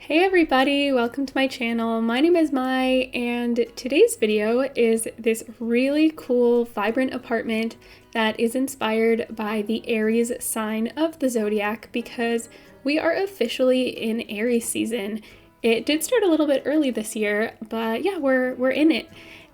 Hey everybody, welcome to my channel. My name is Mai, and today's video is this really cool, vibrant apartment that is inspired by the Aries sign of the zodiac because we are officially in Aries season. It did start a little bit early this year, but yeah, we're in it.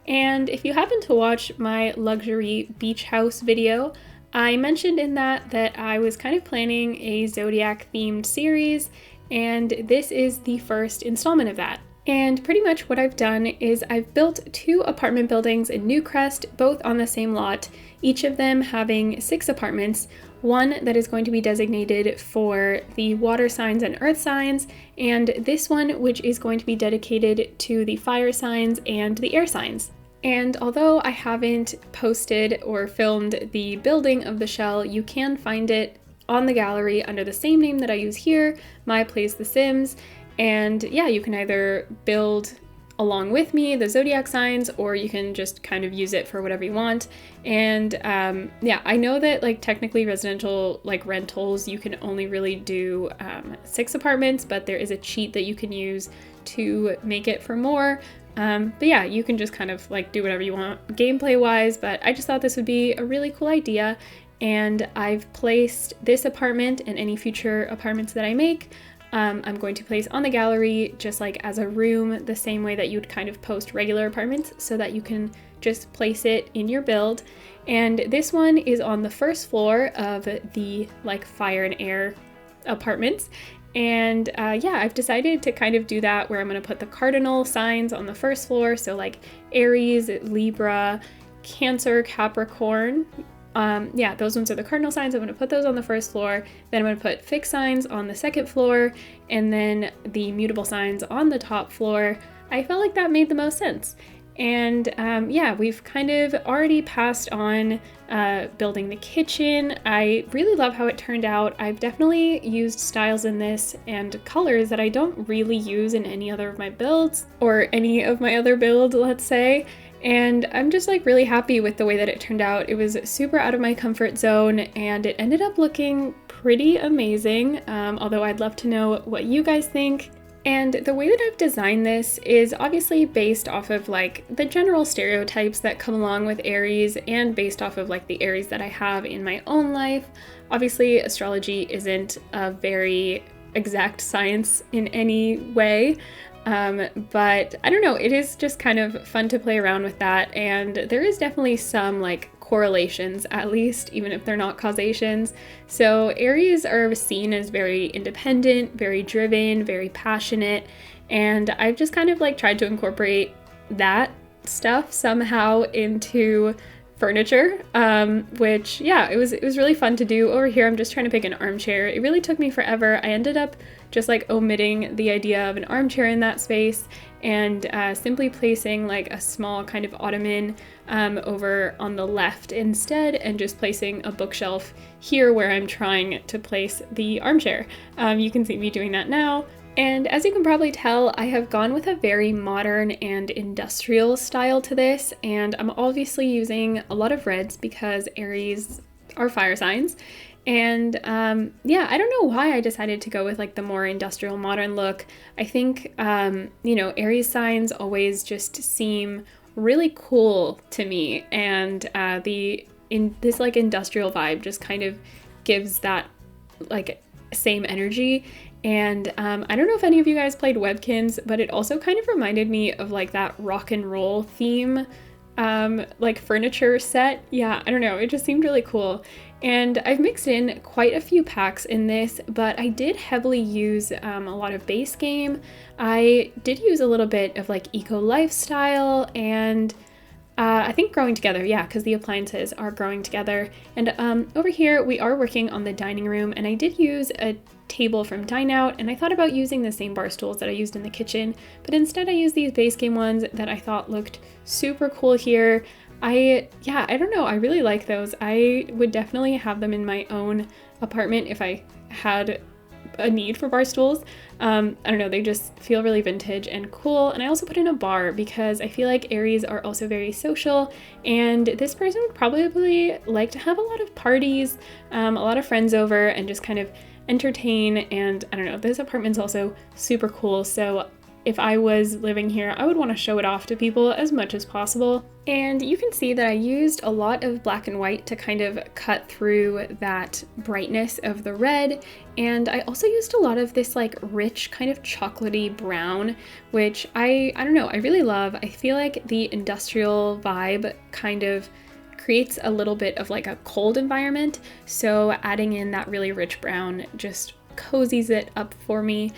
And if you happen to watch my luxury beach house video, I mentioned in that I was kind of planning a zodiac themed series, and this is the first installment of that. And pretty much what I've done is I've built two apartment buildings in Newcrest, both on the same lot, each of them having 6 apartments, one that is going to be designated for the water signs and earth signs, and this one which is going to be dedicated to the fire signs and the air signs. And although I haven't posted or filmed the building of the shell, you can find it on the gallery under the same name that I use here, maiplaysthesims. And yeah, you can either build along with me the zodiac signs, or you can just kind of use it for whatever you want. And yeah, I know that like technically residential like rentals, you can only really do 6 apartments, but there is a cheat that you can use to make it for more. But yeah, you can just kind of like do whatever you want gameplay wise, but I just thought this would be a really cool idea. And I've placed this apartment and any future apartments that I make, I'm going to place on the gallery just like as a room, the same way that you'd kind of post regular apartments, so that you can just place it in your build. And this one is on the first floor of the like fire and air apartments. And yeah, I've decided to kind of do that where I'm going to put the cardinal signs on the first floor. So like Aries, Libra, Cancer, Capricorn. Yeah, those ones are the cardinal signs. I'm going to put those on the first floor. Then I'm going to put fixed signs on the second floor, and then the mutable signs on the top floor. I felt like that made the most sense. And yeah, we've kind of already passed on building the kitchen. I really love how it turned out. I've definitely used styles in this and colors that I don't really use in any other of my builds, or any of my other builds, let's say. And I'm just like really happy with the way that it turned out. It was super out of my comfort zone, and it ended up looking pretty amazing, although I'd love to know what you guys think. And the way that I've designed this is obviously based off of like the general stereotypes that come along with Aries, and based off of like the Aries that I have in my own life. Obviously, astrology isn't a very exact science in any way. But I don't know, it is just kind of fun to play around with that, and there is definitely some like correlations, at least, even if they're not causations. So Aries are seen as very independent, very driven, very passionate, and I've just kind of like tried to incorporate that stuff somehow into furniture, which yeah, it was really fun to do. Over here I'm just trying to pick an armchair. It really took me forever. I ended up just like omitting the idea of an armchair in that space, and simply placing like a small kind of ottoman over on the left instead, and just placing a bookshelf here where I'm trying to place the armchair. You can see me doing that now. And as you can probably tell, I have gone with a very modern and industrial style to this, and I'm obviously using a lot of reds because Aries are fire signs. And yeah, I don't know why I decided to go with like the more industrial modern look. I think, you know, Aries signs always just seem really cool to me, and this like industrial vibe just kind of gives that like same energy. And I don't know if any of you guys played Webkins, but it also kind of reminded me of like that rock and roll theme, like furniture set. Yeah, I don't know, it just seemed really cool. And I've mixed in quite a few packs in this, but I did heavily use a lot of base game. I did use a little bit of like eco lifestyle, and I think growing together, yeah, because the appliances are growing together. And over here we are working on the dining room, and I did use a table from Dine Out, and I thought about using the same bar stools that I used in the kitchen, but instead I used these base game ones that I thought looked super cool here. I don't know, I really like those. I would definitely have them in my own apartment if I had a need for bar stools. I don't know, they just feel really vintage and cool. And I also put in a bar because I feel like Aries are also very social, and this person would probably like to have a lot of parties, a lot of friends over, and just kind of entertain, and I don't know, this apartment's also super cool, so if I was living here, I would want to show it off to people as much as possible. And you can see that I used a lot of black and white to kind of cut through that brightness of the red. And I also used a lot of this like rich kind of chocolatey brown, which I don't know, I really love. I feel like the industrial vibe kind of creates a little bit of like a cold environment. So adding in that really rich brown just cozies it up for me.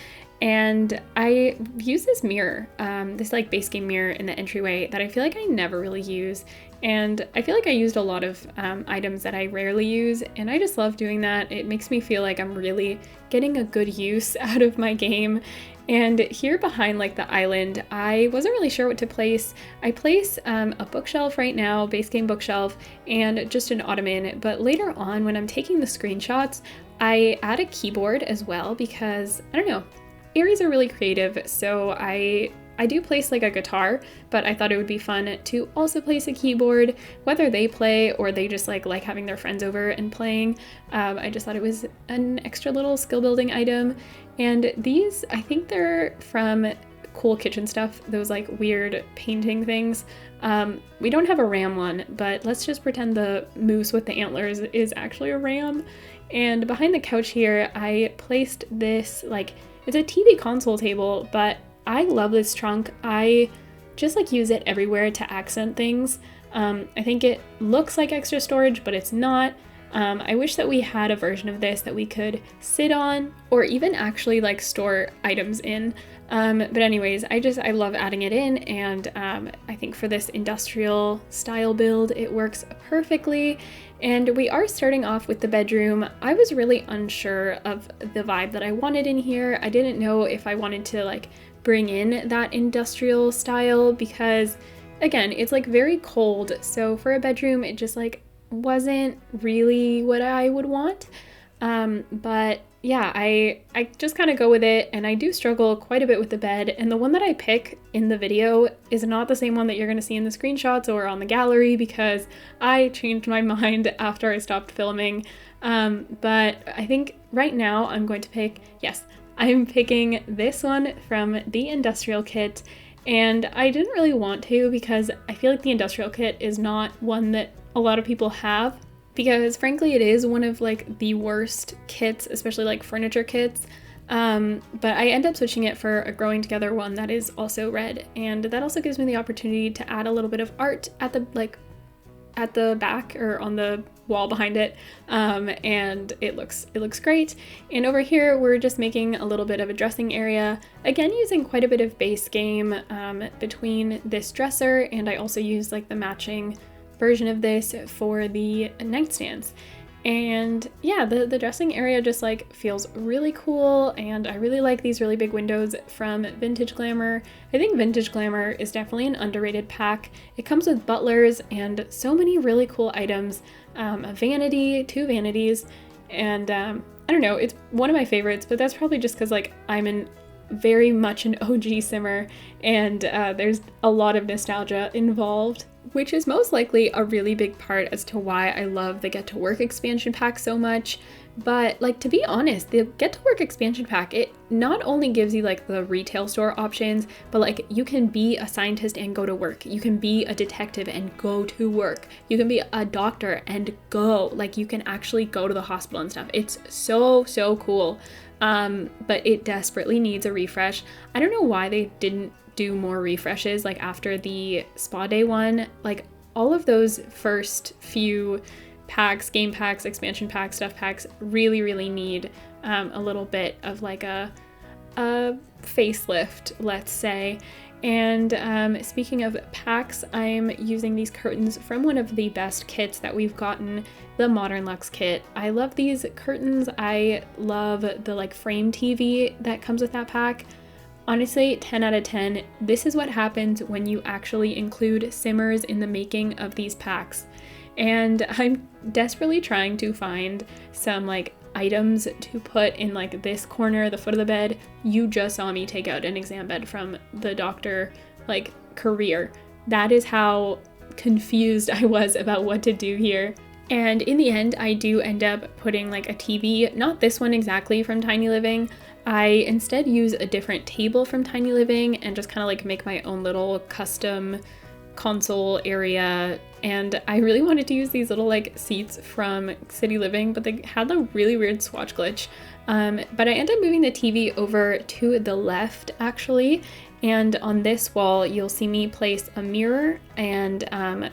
And I use this mirror, this like base game mirror in the entryway that I feel like I never really use. And I feel like I used a lot of items that I rarely use, and I just love doing that. It makes me feel like I'm really getting a good use out of my game. And here behind like the island, I wasn't really sure what to place. I place a bookshelf right now, base game bookshelf, and just an ottoman. But later on when I'm taking the screenshots, I add a keyboard as well because, I don't know, Aries are really creative, so I do place like a guitar, but I thought it would be fun to also place a keyboard, whether they play or they just like having their friends over and playing. I just thought it was an extra little skill building item. And these, I think they're from Cool Kitchen Stuff, those like weird painting things. We don't have a ram one, but let's just pretend the moose with the antlers is actually a ram. And behind the couch here, I placed this like, it's a TV console table, but I love this trunk. I just like use it everywhere to accent things. I think it looks like extra storage, but it's not. I wish that we had a version of this that we could sit on or even actually like store items in. But anyways, I love adding it in, and I think for this industrial style build, it works perfectly. And we are starting off with the bedroom. I was really unsure of the vibe that I wanted in here. I didn't know if I wanted to like bring in that industrial style because, again, it's like very cold. So for a bedroom, it just like wasn't really what I would want. But yeah, I just kind of go with it, and I do struggle quite a bit with the bed, and the one that I pick in the video is not the same one that you're going to see in the screenshots or on the gallery because I changed my mind after I stopped filming. But I think right now I'm going to pick, yes, I'm picking this one from the industrial kit, and I didn't really want to because I feel like the industrial kit is not one that a lot of people have. Because frankly, it is one of like the worst kits, especially like furniture kits. But I end up switching it for a Growing Together one that is also red. And that also gives me the opportunity to add a little bit of art at the back or on the wall behind it. And it looks great. And over here, we're just making a little bit of a dressing area. Again, using quite a bit of base game between this dresser, and I also use like the matching version of this for the nightstands. And yeah, the dressing area just like feels really cool, and I really like these really big windows from Vintage Glamour. I think Vintage Glamour is definitely an underrated pack. It comes with butlers and so many really cool items, a vanity, 2 vanities, and I don't know, it's one of my favorites, but that's probably just because like I'm very much an OG simmer, and there's a lot of nostalgia involved, which is most likely a really big part as to why I love the Get to Work expansion pack so much. But like, to be honest, the Get to Work expansion pack, it not only gives you like the retail store options, but like you can be a scientist and go to work. You can be a detective and go to work. You can be a doctor and go, like you can actually go to the hospital and stuff. It's so cool. But it desperately needs a refresh. I don't know why they didn't do more refreshes like after the spa day one. Like all of those first few packs, game packs, expansion packs, stuff packs really need a little bit of like a facelift, let's say. And speaking of packs, I'm using these curtains from one of the best kits that we've gotten, the Modern Luxe kit. I love these curtains. I love the like frame TV that comes with that pack. Honestly, 10 out of 10. This is what happens when you actually include simmers in the making of these packs. And I'm desperately trying to find some like items to put in like this corner, the foot of the bed. You just saw me take out an exam bed from the doctor like career. That is how confused I was about what to do here. And in the end, I do end up putting like a TV, not this one exactly from Tiny Living. I instead use a different table from Tiny Living and just kind of like make my own little custom console area. And I really wanted to use these little like seats from City Living, but they had a really weird swatch glitch. But I ended up moving the TV over to the left actually. And on this wall, you'll see me place a mirror and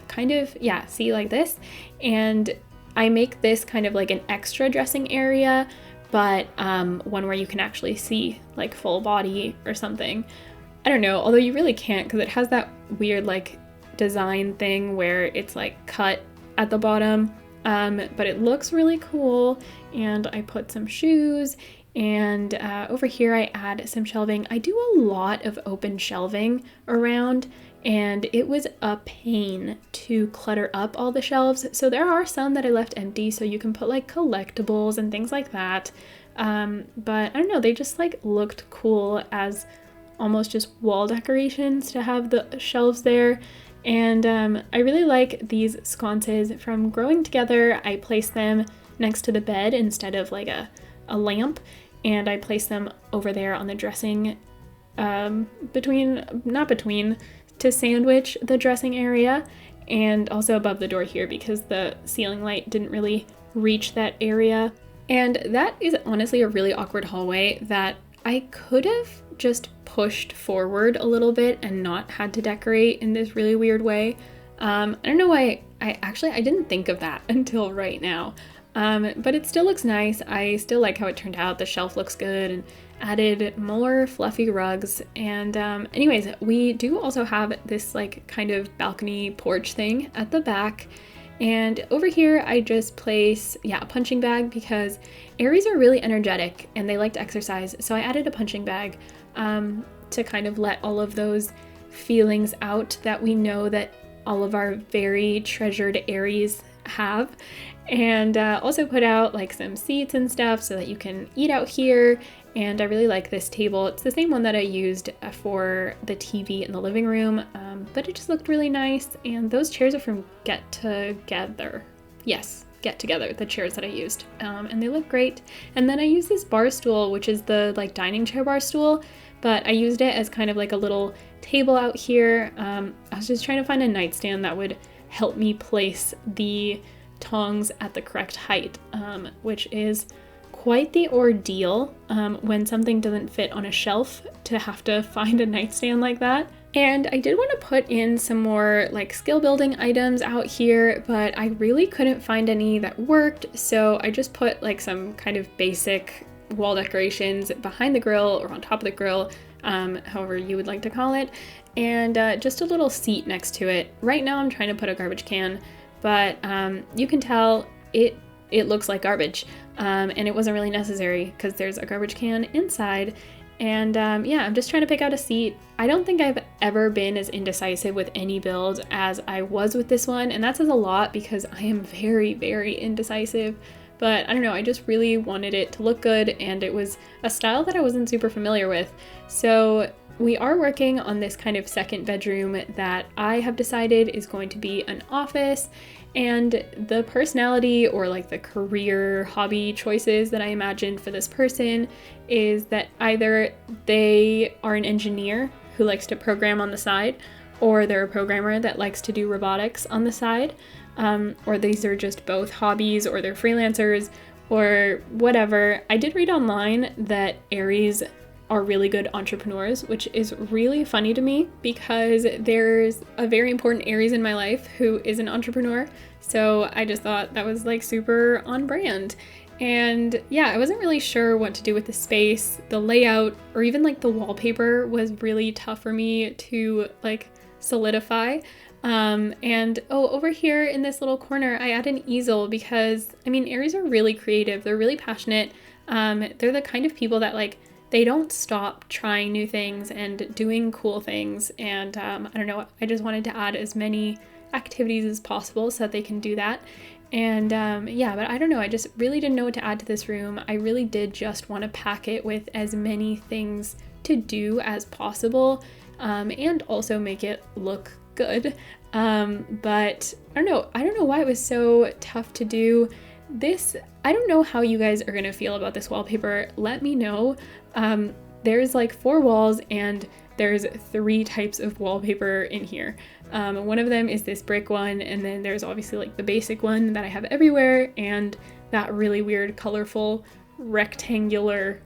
kind of, yeah, see like this. And I make this kind of like an extra dressing area, but one where you can actually see like full body or something. I don't know, although you really can't because it has that weird like design thing where it's like cut at the bottom. But it looks really cool. And I put some shoes. And over here I add some shelving. I do a lot of open shelving around, and it was a pain to clutter up all the shelves. So there are some that I left empty, so you can put like collectibles and things like that. But I don't know, they just like looked cool as almost just wall decorations to have the shelves there. And I really like these sconces from Growing Together. I place them next to the bed instead of like a lamp, and I place them over there on the dressing to sandwich the dressing area, and also above the door here because the ceiling light didn't really reach that area. And that is honestly a really awkward hallway that I could have just pushed forward a little bit and not had to decorate in this really weird way. I don't know why I didn't think of that until right now. But it still looks nice. I still like how it turned out. The shelf looks good and added more fluffy rugs. And anyways, we do also have this like kind of balcony porch thing at the back. And over here, I just place, a punching bag because Aries are really energetic and they like to exercise. So I added a punching bag to kind of let all of those feelings out that we know that all of our very treasured Aries have. And also put out like some seats and stuff so that you can eat out here. And I really like this table. It's the same one that I used for the TV in the living room, but it just looked really nice. And those chairs are from Get Together. Yes, Get Together, the chairs that I used. And they look great. And then I used this bar stool, which is the like dining chair bar stool, but I used it as kind of like a little table out here. I was just trying to find a nightstand that would help me place the tongs at the correct height, which is quite the ordeal when something doesn't fit on a shelf to have to find a nightstand like that. And I did want to put in some more like skill building items out here, but I really couldn't find any that worked. So I just put like some kind of basic wall decorations behind the grill or on top of the grill, however you would like to call it, and just a little seat next to it. Right now I'm trying to put a garbage can, but you can tell it looks like garbage, and it wasn't really necessary because there's a garbage can inside. And I'm just trying to pick out a seat. I don't think I've ever been as indecisive with any build as I was with this one, and that says a lot because I am very, very indecisive. But I don't know, I just really wanted it to look good, and it was a style that I wasn't super familiar with. So we are working on this kind of second bedroom that I have decided is going to be an office, and the personality or like the career hobby choices that I imagined for this person is that either they are an engineer who likes to program on the side, or they're a programmer that likes to do robotics on the side, or these are just both hobbies, or they're freelancers or whatever. I did read online that Aries are really good entrepreneurs, which is really funny to me because there's a very important Aries in my life who is an entrepreneur. So I just thought that was like super on brand. And I wasn't really sure what to do with the space. The layout or even like the wallpaper was really tough for me to like solidify. And over here in this little corner, I add an easel because Aries are really creative. They're really passionate. They're the kind of people that like, they don't stop trying new things and doing cool things. And I don't know, I just wanted to add as many activities as possible so that they can do that. And but I don't know, I just really didn't know what to add to this room. I really did just want to pack it with as many things to do as possible, and also make it look good. But I don't know why it was so tough to do this. I don't know how you guys are gonna feel about this wallpaper. Let me know. There's like 4 walls and there's 3 types of wallpaper in here. One of them is this brick one, and then there's obviously like the basic one that I have everywhere, and that really weird colorful rectangular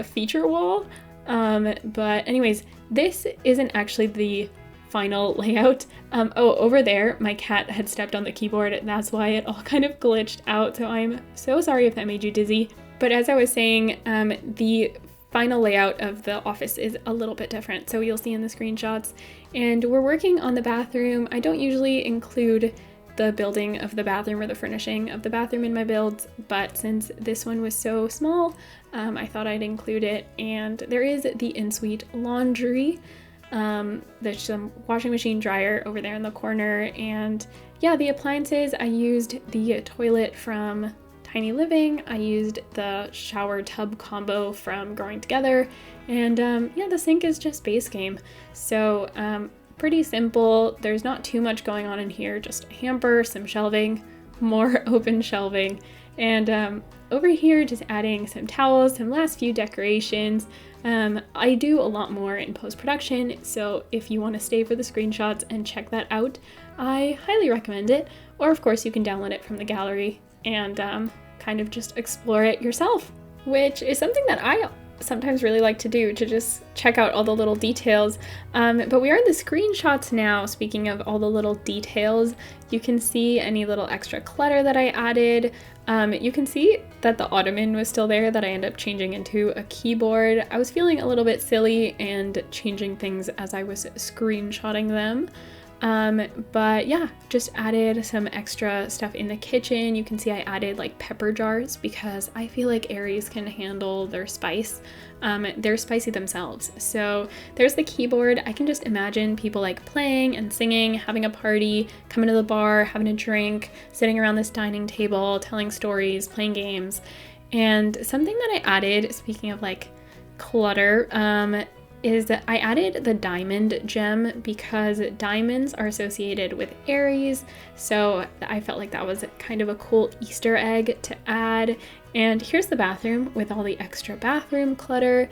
feature wall. But anyways, this isn't actually the final layout. Oh, over there, my cat had stepped on the keyboard. That's why it all kind of glitched out. So I'm so sorry if that made you dizzy. But as I was saying, the final layout of the office is a little bit different. So you'll see in the screenshots. And we're working on the bathroom. I don't usually include the building of the bathroom or the furnishing of the bathroom in my builds, but since this one was so small, I thought I'd include it. And there is the in-suite laundry. There's some washing machine, dryer over there in the corner, and yeah, the appliances, I used the toilet from Tiny Living, I used the shower tub combo from Growing Together, and yeah, the sink is just base game. So pretty simple. There's not too much going on in here, just a hamper, some shelving, more open shelving, and over here just adding some towels, some last few decorations. I do a lot more in post-production, so if you want to stay for the screenshots and check that out, I highly recommend it. Or of course you can download it from the gallery and kind of just explore it yourself, which is something that I sometimes really like to do, to just check out all the little details. But we are in the screenshots now. Speaking of all the little details, you can see any little extra clutter that I added. You can see that the ottoman was still there that I ended up changing into a keyboard. I was feeling a little bit silly and changing things as I was screenshotting them. But yeah, just added some extra stuff in the kitchen. You can see I added like pepper jars because I feel like Aries can handle their spice. They're spicy themselves. So there's the keyboard. I can just imagine people like playing and singing, having a party, coming to the bar, having a drink, sitting around this dining table, telling stories, playing games. And something that I added, speaking of like clutter, is that I added the diamond gem because diamonds are associated with Aries, so I felt like that was kind of a cool Easter egg to add. And here's the bathroom with all the extra bathroom clutter,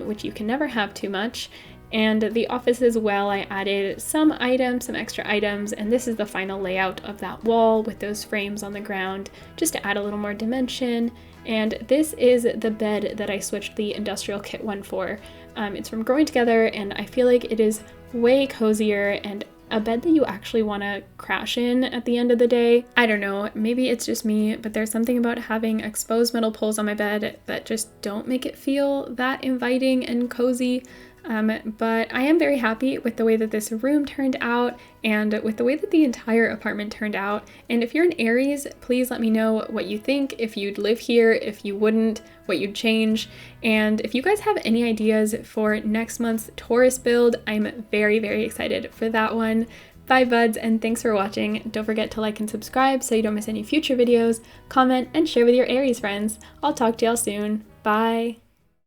which you can never have too much. And the office as well, I added some items, some extra items, and this is the final layout of that wall with those frames on the ground, just to add a little more dimension. And this is the bed that I switched the industrial kit one for. It's from Growing Together, and I feel like it is way cozier and a bed that you actually want to crash in at the end of the day. I don't know, maybe it's just me, but there's something about having exposed metal poles on my bed that just don't make it feel that inviting and cozy. But I am very happy with the way that this room turned out and with the way that the entire apartment turned out. And if you're an Aries, please let me know what you think, if you'd live here, if you wouldn't, what you'd change. And if you guys have any ideas for next month's Taurus build, I'm very, very excited for that one. Bye buds, and thanks for watching. Don't forget to like and subscribe so you don't miss any future videos, comment, and share with your Aries friends. I'll talk to y'all soon. Bye!